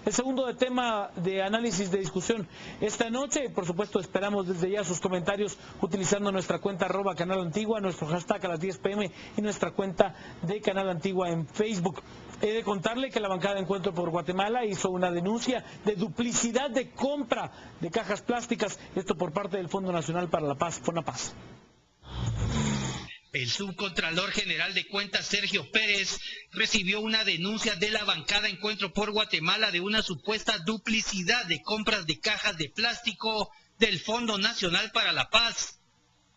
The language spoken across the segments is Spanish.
el segundo tema de análisis de discusión esta noche. Por supuesto, esperamos desde ya sus comentarios utilizando nuestra cuenta @Canal Antigua, nuestro hashtag a las 10 p.m. y nuestra cuenta de Canal Antigua en Facebook. He de contarle que la bancada de Encuentro por Guatemala hizo una denuncia de duplicidad de compra de cajas plásticas, esto por parte del Fondo Nacional para la Paz, FONAPAZ. El subcontralor general de cuentas, Sergio Pérez, recibió una denuncia de la bancada Encuentro por Guatemala de una supuesta duplicidad de compras de cajas de plástico del Fondo Nacional para la Paz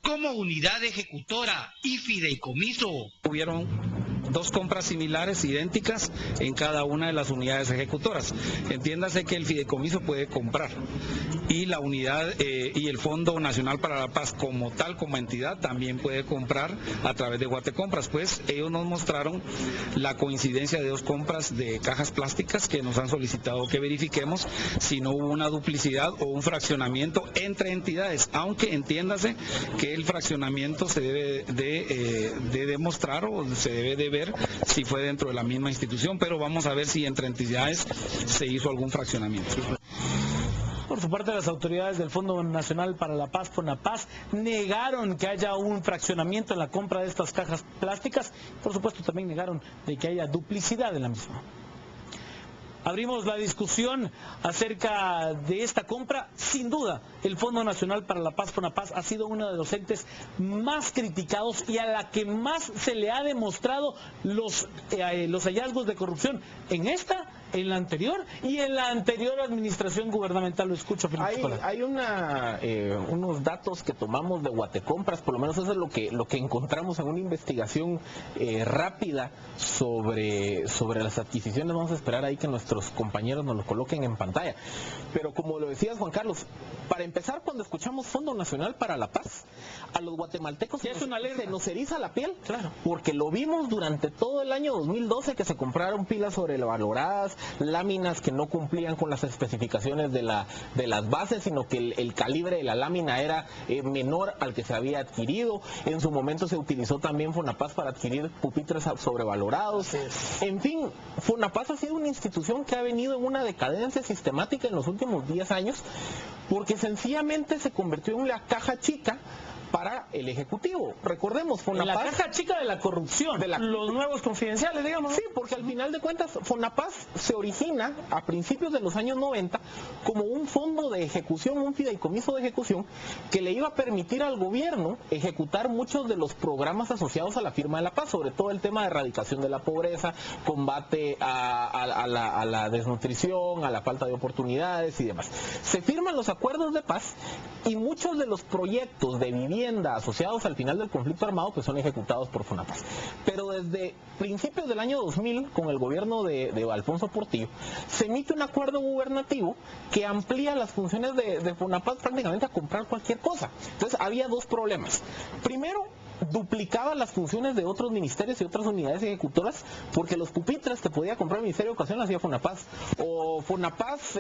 como unidad ejecutora y fideicomiso. Hubieron dos compras similares, idénticas, en cada una de las unidades ejecutoras. Entiéndase que el fideicomiso puede comprar y la unidad y el Fondo Nacional para la Paz como tal, como entidad, también puede comprar a través de Guatecompras. Pues ellos nos mostraron la coincidencia de dos compras de cajas plásticas que nos han solicitado que verifiquemos si no hubo una duplicidad o un fraccionamiento entre entidades, aunque entiéndase que el fraccionamiento se debe de demostrar o se debe de ver si fue dentro de la misma institución, pero vamos a ver si entre entidades se hizo algún fraccionamiento. Por su parte, las autoridades del Fondo Nacional para la Paz, FONAPAZ, negaron que haya un fraccionamiento en la compra de estas cajas plásticas. Por supuesto, también negaron de que haya duplicidad en la misma. Abrimos la discusión acerca de esta compra. Sin duda, el Fondo Nacional para la Paz, FONAPAZ, ha sido uno de los entes más criticados y a la que más se le ha demostrado los hallazgos de corrupción en esta, en la anterior y en la anterior administración gubernamental. Lo escucho, Felipe. Hay unos datos que tomamos de Guatecompras, por lo menos eso es lo que encontramos en una investigación rápida sobre las adquisiciones. Vamos a esperar ahí que nuestros compañeros nos lo coloquen en pantalla. Pero como lo decías, Juan Carlos, para empezar, cuando escuchamos Fondo Nacional para la Paz, a los guatemaltecos se nos eriza la piel, claro, porque lo vimos durante todo el año 2012 que se compraron pilas sobrevaloradas, láminas que no cumplían con las especificaciones de las bases, sino que el calibre de la lámina era menor al que se había adquirido. En su momento se utilizó también FONAPAZ para adquirir pupitres sobrevalorados. En fin, FONAPAZ ha sido una institución que ha venido en una decadencia sistemática en los últimos 10 años, porque sencillamente se convirtió en la caja chica para el Ejecutivo. Recordemos, FONAPAZ... La caja chica de la corrupción, los nuevos confidenciales, digamos. Sí, porque al final de cuentas, FONAPAZ se origina a principios de los años 90 como un fondo de ejecución, un fideicomiso de ejecución, que le iba a permitir al gobierno ejecutar muchos de los programas asociados a la firma de la paz, sobre todo el tema de erradicación de la pobreza, combate a la desnutrición, a la falta de oportunidades y demás. Se firman los acuerdos de paz y muchos de los proyectos de vivienda asociados al final del conflicto armado pues son ejecutados por FONAPAZ. Pero desde principios del año 2000, con el gobierno de Alfonso Portillo, se emite un acuerdo gubernativo que amplía las funciones de FONAPAZ prácticamente a comprar cualquier cosa. Entonces había dos problemas. Primero, duplicaba las funciones de otros ministerios y otras unidades ejecutoras, porque los pupitres que podía comprar el Ministerio de Educación lo hacía FONAPAZ, o FONAPAZ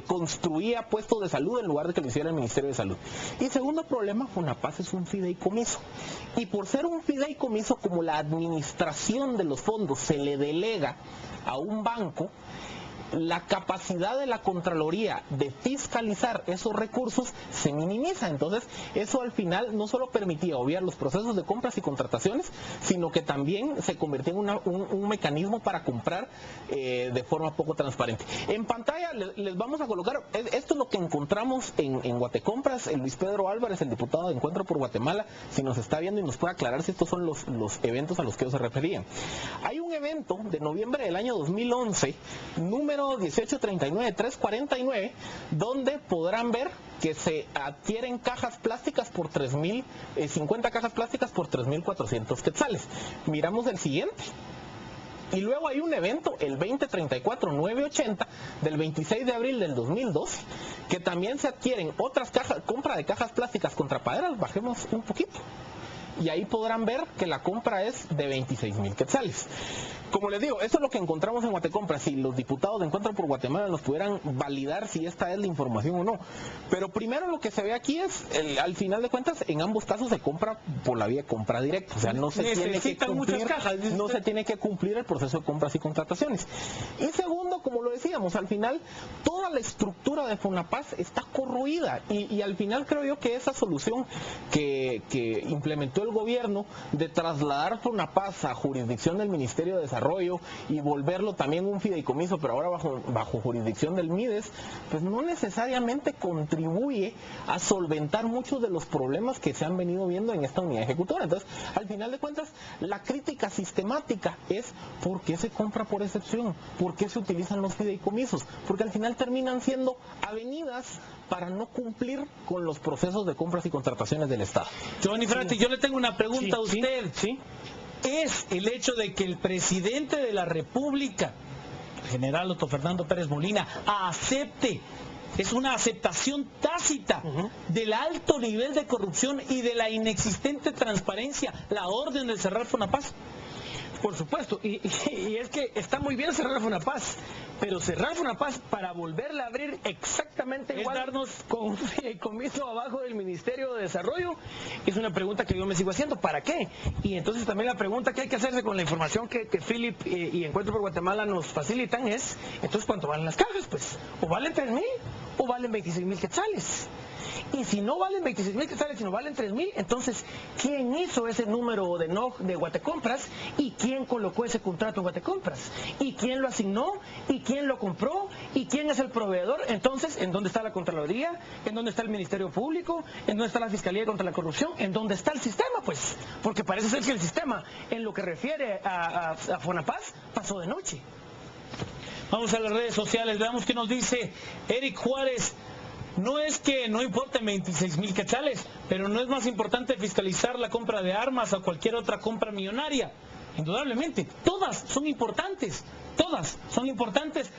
construía puestos de salud en lugar de que lo hiciera el Ministerio de Salud. Y segundo problema, FONAPAZ es un fideicomiso, y por ser un fideicomiso, como la administración de los fondos se le delega a un banco, la capacidad de la Contraloría de fiscalizar esos recursos se minimiza. Entonces, eso al final no solo permitía obviar los procesos de compras y contrataciones, sino que también se convirtió en un mecanismo para comprar de forma poco transparente. En pantalla les vamos a colocar, esto es lo que encontramos en Guatecompras. El Luis Pedro Álvarez, el diputado de Encuentro por Guatemala, si nos está viendo y nos puede aclarar si estos son los eventos a los que ellos se referían. Hay un evento de noviembre del año 2011, número 1839-349, donde podrán ver que se adquieren cajas plásticas por 50 cajas plásticas por 3.400 quetzales. Miramos el siguiente. Y luego hay un evento, el 2034-980, del 26 de abril del 2012, que también se adquieren otras cajas, compra de cajas plásticas contrapaderas. Bajemos un poquito. Y ahí podrán ver que la compra es de 26.000 quetzales. Como les digo, eso es lo que encontramos en Guatecompras. Si los diputados de Encuentro por Guatemala nos pudieran validar si esta es la información o no. Pero primero lo que se ve aquí es, al final de cuentas, en ambos casos se compra por la vía de compra directa. O sea, no se tiene que cumplir, muchas cajas, no se tiene que cumplir el proceso de compras y contrataciones. Y segundo, como lo decíamos, al final toda la estructura de Fonapaz está corroída y al final creo yo que esa solución que implementó el gobierno de trasladar Fonapaz a jurisdicción del Ministerio de Desarrollo y volverlo también un fideicomiso, pero ahora bajo jurisdicción del MIDES, pues no necesariamente contribuye a solventar muchos de los problemas que se han venido viendo en esta unidad ejecutora. Entonces, al final de cuentas, la crítica sistemática es ¿por qué se compra por excepción? ¿Por qué se utilizan los fideicomisos? Porque al final terminan siendo avenidas para no cumplir con los procesos de compras y contrataciones del Estado. Giovanni Frati, yo le tengo una pregunta a usted. Sí. ¿Es el hecho de que el presidente de la República, el general Otto Fernando Pérez Molina, acepte, es una aceptación tácita del alto nivel de corrupción y de la inexistente transparencia, la orden de cerrar Fonapaz? Por supuesto, y es que está muy bien cerrar Fonapaz, pero cerrar Fonapaz para volverla a abrir exactamente igual, darnos con un fideicomiso abajo del Ministerio de Desarrollo, es una pregunta que yo me sigo haciendo, ¿para qué? Y entonces también la pregunta que hay que hacerse con la información que Philip y Encuentro por Guatemala nos facilitan es, entonces ¿cuánto valen las cajas? Pues, o valen 3,000 o valen 26,000 quetzales. Y si no valen 26,000 quetzales, si no valen 3,000, entonces, ¿quién hizo ese número de NOG de Guatecompras? ¿Y quién colocó ese contrato en Guatecompras? ¿Y quién lo asignó? ¿Y quién lo compró? ¿Y quién es el proveedor? Entonces, ¿en dónde está la Contraloría? ¿En dónde está el Ministerio Público? ¿En dónde está la Fiscalía contra la Corrupción? ¿En dónde está el sistema? Pues, porque parece ser que el sistema, en lo que refiere a Fonapaz, pasó de noche. Vamos a las redes sociales, veamos qué nos dice Eric Juárez. No es que no importen 26,000 quetzales, pero no es más importante fiscalizar la compra de armas o cualquier otra compra millonaria. Indudablemente, todas son importantes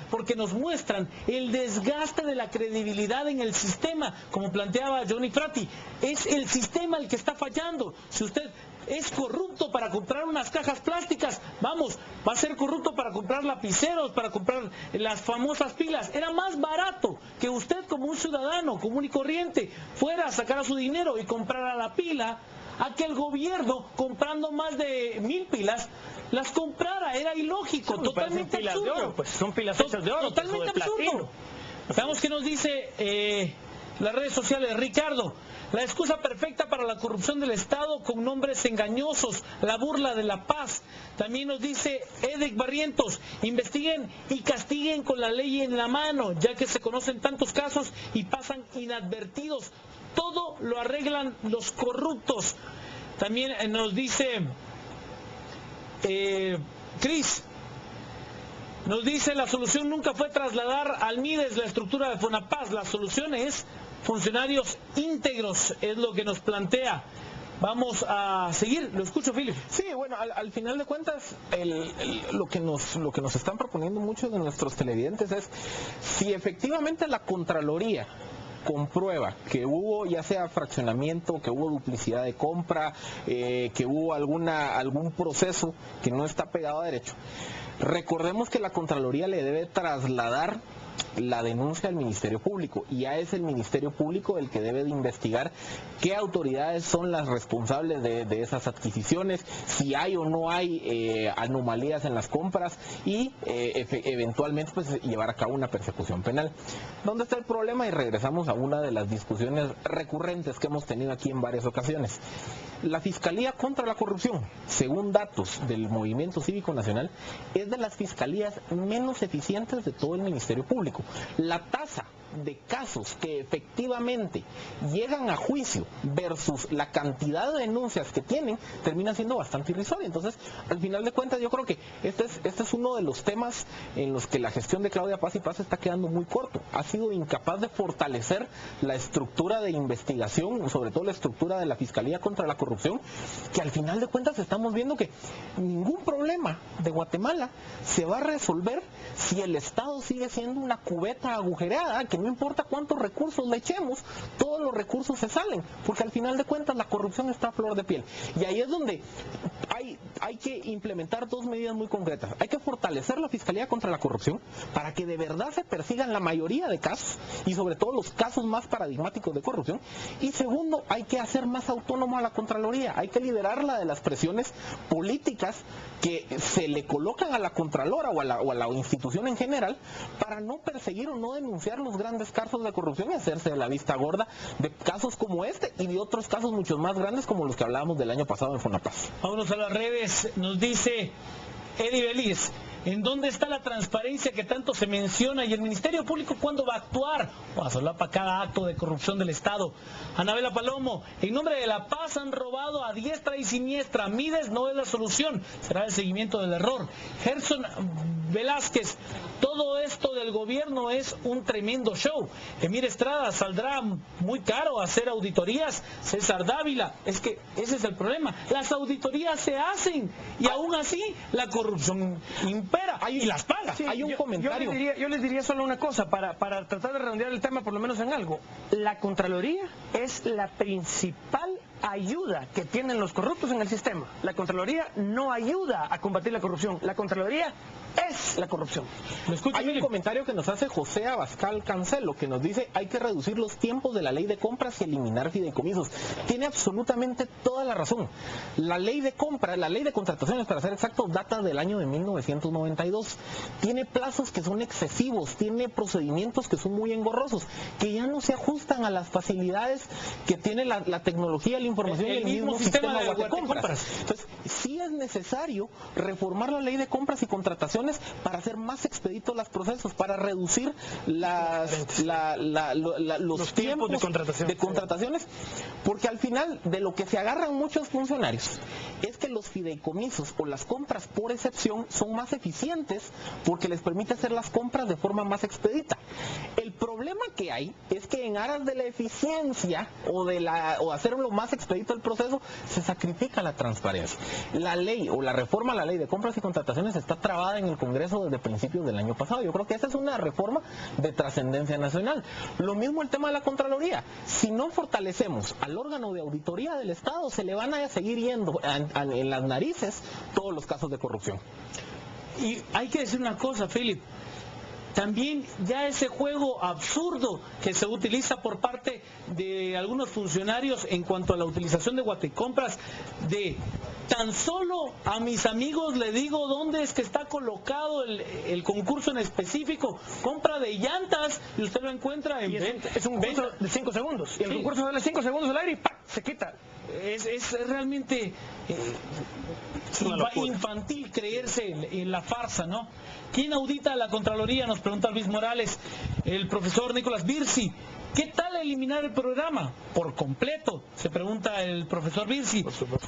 porque nos muestran el desgaste de la credibilidad en el sistema, como planteaba Giovanni Frati. Es el sistema el que está fallando. Si usted es corrupto para comprar unas cajas plásticas, vamos, va a ser corrupto para comprar lapiceros, para comprar las famosas pilas. Era más barato que usted como un ciudadano común y corriente fuera a sacar su dinero y comprara la pila, a que el gobierno, comprando más de 1,000 pilas, las comprara. Era ilógico, totalmente pilas absurdo. De oro, pues son pilas hechas de oro, totalmente pues, o de absurdo. Veamos qué nos dice las redes sociales. Ricardo, la excusa perfecta para la corrupción del Estado con nombres engañosos, la burla de la paz. También nos dice Edek Barrientos, investiguen y castiguen con la ley en la mano, ya que se conocen tantos casos y pasan inadvertidos. Todo lo arreglan los corruptos. También nos dice Cris, nos dice la solución nunca fue trasladar al MIDES la estructura de Fonapaz, la solución es funcionarios íntegros, es lo que nos plantea. Vamos a seguir, lo escucho, Philip. Sí, bueno, al final de cuentas, lo que nos están proponiendo muchos de nuestros televidentes es si efectivamente la Contraloría comprueba que hubo ya sea fraccionamiento, que hubo duplicidad de compra, que hubo algún proceso que no está pegado a derecho. Recordemos que la Contraloría le debe trasladar la denuncia al Ministerio Público y ya es el Ministerio Público el que debe de investigar qué autoridades son las responsables de esas adquisiciones, si hay o no hay anomalías en las compras y eventualmente pues llevar a cabo una persecución penal. ¿Dónde está el problema? Y regresamos a una de las discusiones recurrentes que hemos tenido aquí en varias ocasiones. La Fiscalía contra la Corrupción, según datos del Movimiento Cívico Nacional, es de las fiscalías menos eficientes de todo el Ministerio Público. La tasa de casos que efectivamente llegan a juicio versus la cantidad de denuncias que tienen termina siendo bastante irrisoria. Entonces, al final de cuentas, yo creo que este es uno de los temas en los que la gestión de Claudia Paz y Paz está quedando muy corto. Ha sido incapaz de fortalecer la estructura de investigación, sobre todo la estructura de la Fiscalía contra la Corrupción, que al final de cuentas estamos viendo que ningún problema de Guatemala se va a resolver si el Estado sigue siendo una cubeta agujereada, que no importa cuántos recursos le echemos, todos los recursos se salen, porque al final de cuentas la corrupción está a flor de piel. Y ahí es donde hay que implementar dos medidas muy concretas. Hay que fortalecer la Fiscalía contra la Corrupción para que de verdad se persigan la mayoría de casos y sobre todo los casos más paradigmáticos de corrupción. Y segundo, hay que hacer más autónoma a la Contraloría. Hay que liberarla de las presiones políticas que se le colocan a la Contralora o a la institución en general para no perseguir o no denunciar los grandes casos de corrupción y hacerse de la vista gorda de casos como este y de otros casos mucho más grandes como los que hablábamos del año pasado en Fonapaz. Vámonos a las redes, nos dice Eddie Beliz. ¿En dónde está la transparencia que tanto se menciona? ¿Y el Ministerio Público cuándo va a actuar? O a solapa cada acto de corrupción del Estado. Anabela Palomo, en nombre de la paz han robado a diestra y siniestra. Mides no es la solución, será el seguimiento del error. Gerson Velázquez, todo esto del gobierno es un tremendo show. Emir Estrada, saldrá muy caro hacer auditorías. César Dávila, es que ese es el problema. Las auditorías se hacen y aún así la corrupción impera y las paga. Sí, hay un comentario. Yo les diría solo una cosa, para tratar de redondear el tema por lo menos en algo. La Contraloría es la principal ayuda que tienen los corruptos en el sistema. La Contraloría no ayuda a combatir la corrupción. La Contraloría es la corrupción. Hay un comentario que nos hace José Abascal Cancelo, que nos dice hay que reducir los tiempos de la ley de compras y eliminar fideicomisos. Tiene absolutamente toda la razón. La ley de compras, la ley de contrataciones, para ser exactos, data del año de 1992. Tiene plazos que son excesivos, tiene procedimientos que son muy engorrosos, que ya no se ajustan a las facilidades que tiene la tecnología, la información y el mismo sistema de Guatecompras. Entonces, sí es necesario reformar la ley de compras y contrataciones para hacer más expeditos los procesos, para reducir los tiempos de contrataciones, porque al final de lo que se agarran muchos funcionarios es que los fideicomisos o las compras por excepción son más eficientes porque les permite hacer las compras de forma más expedita. El problema que hay es que en aras de la eficiencia o hacerlo más expedito el proceso, se sacrifica la transparencia. La ley o la reforma a la ley de compras y contrataciones está trabada en el Congreso desde principios del año pasado. Yo creo que esa es una reforma de trascendencia nacional. Lo mismo el tema de la Contraloría. Si no fortalecemos al órgano de auditoría del Estado, se le van a seguir yendo en las narices todos los casos de corrupción. Y hay que decir una cosa, Philip. También ya ese juego absurdo que se utiliza por parte de algunos funcionarios en cuanto a la utilización de Guatecompras, de tan solo a mis amigos le digo dónde es que está colocado el concurso en específico, compra de llantas, y usted lo encuentra en venta. Es un concurso de 5 segundos, y el concurso sale 5 segundos al aire y ¡pam!, se quita. Es realmente infantil creerse en la farsa, ¿no? ¿Quién audita a la Contraloría? Nos pregunta Luis Morales. El profesor Nicolás Birsi. ¿Qué tal eliminar el programa? Por completo, se pregunta el profesor Birsi. Por supuesto.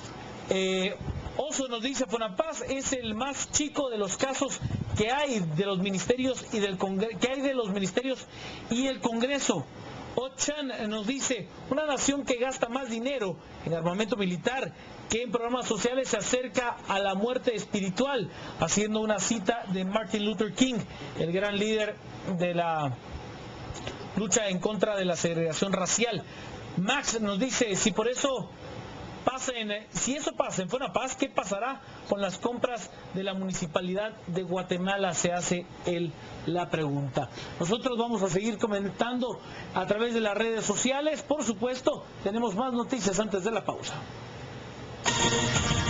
Oso nos dice, Fonapaz es el más chico de los casos que hay de los ministerios y del Congreso, y el Congreso. Ochan nos dice, una nación que gasta más dinero en armamento militar que en programas sociales se acerca a la muerte espiritual, haciendo una cita de Martin Luther King, el gran líder de la lucha en contra de la segregación racial. Max nos dice, si eso pasa en Fonapaz, ¿qué pasará con las compras de la Municipalidad de Guatemala? Se hace la pregunta. Nosotros vamos a seguir comentando a través de las redes sociales. Por supuesto, tenemos más noticias antes de la pausa.